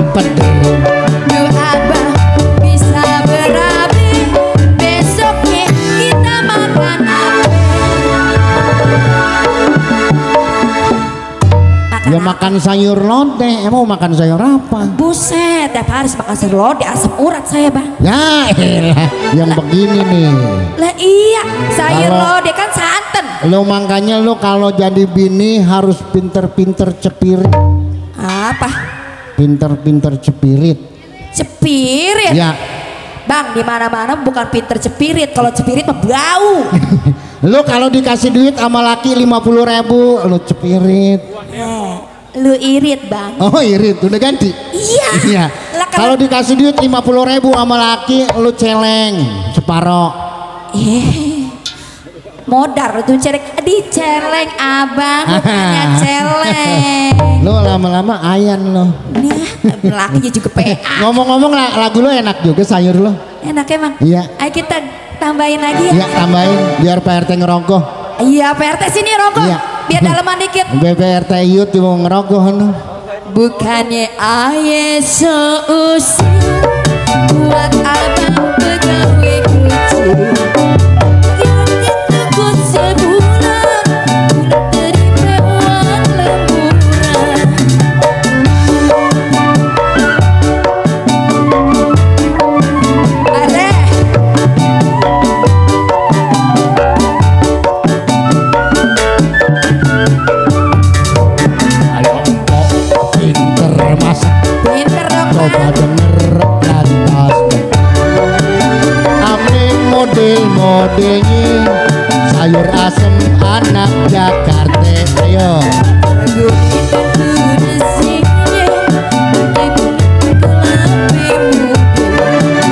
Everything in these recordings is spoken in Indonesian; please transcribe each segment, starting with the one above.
penuh. Duh abang bisa berabe, besoknya kita makan apa? Ya makan sayur lodeh. Emang mau makan sayur apa? Buset, tiap hari makan sayur lodeh, asam urat saya bang. Ya elah, yang begini nih. Lah iya, sayur Kalau- lodeh kan santan. Lo makanya lo kalau jadi bini harus pinter-pinter cepirit. Apa? Pinter-pinter cepirit. Cepirit? Ya. Bang, di mana-mana bukan pinter cepirit. Kalau cepirit mah bau. Lo kalau dikasih duit sama laki 50.000 lo cepirit. Lu irit bang. Oh irit udah ganti. Iya. Iya. Lah Kalau dikasih duit 50.000 sama laki lo celeng separoh. Modar tuh diceleng abang, bukannya celeng. Lo lama-lama ayan lo. Nah, lakinya juga PA. Ngomong-ngomong lagu lo enak juga sayur lo. Enak emang. Iya. Ayo kita tambahin lagi ya. Iya tambahin biar Pak RT ngerogoh. Iya, PRT sini rokok. Iya. Biar daleman dikit. BPRT Yud mau ngerogoh lo. Bukannya aye seusil buat abang pegawai kecil. Yang ditunggu sebulan, udah terima uang lemburan. Are. Ayo kok pinter masak. Pinter dong Coba Bang. denger lantas. Ame model-modelnya sayur asem anak Jakarta. Ayo. Lagu itu udah singnya, itu kelapi muda.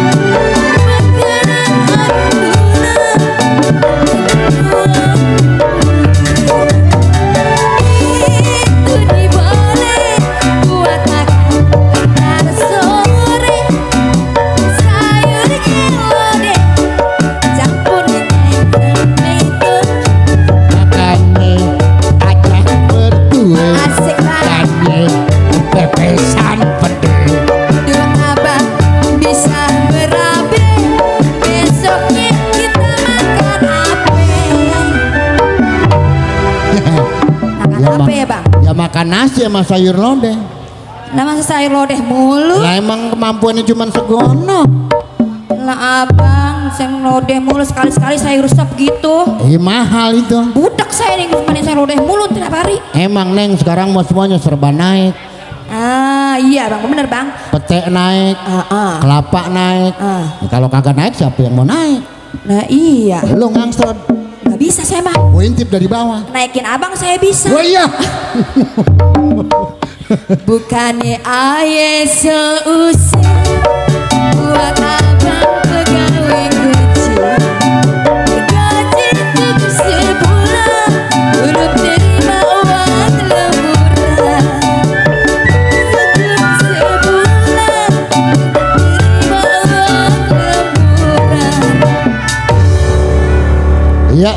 Makanan itu diboleh buat makan ntar sore. Sayurnya lodeh campur tomato. Makannya acah berdua. Asik banget. Makannya pepesan pedes. Duh abang bisa berabe, besoknya kita makan apa? Makan Ya, apa ya bang? Ya makan nasi sama sayur lodeh. Lah masa sayur lodeh mulu? Lah emang kemampuannya cuma segono. Lah abang, sayur lodeh mulu sekali-sekali sayur sop gitu. Mahal itu. Budak saya nih makan sayur lodeh mulu tiap hari. Emang Neng sekarang mau semuanya serba naik. Ah iya bang, bener bang. Pete naik, kelapa naik. Ya, kalau kagak naik siapa yang mau naik? Nah iya, Lo ngangsot. nggak bisa saya mah. Gue intip dari bawah. Naikin abang saya bisa. Oh iya. Bukannya aye seusil buat abang pegawai kecil. Gaji cukup sebulan, belum terima uang lemburan. Cukup sebulan, terima uang lemburan. Iya.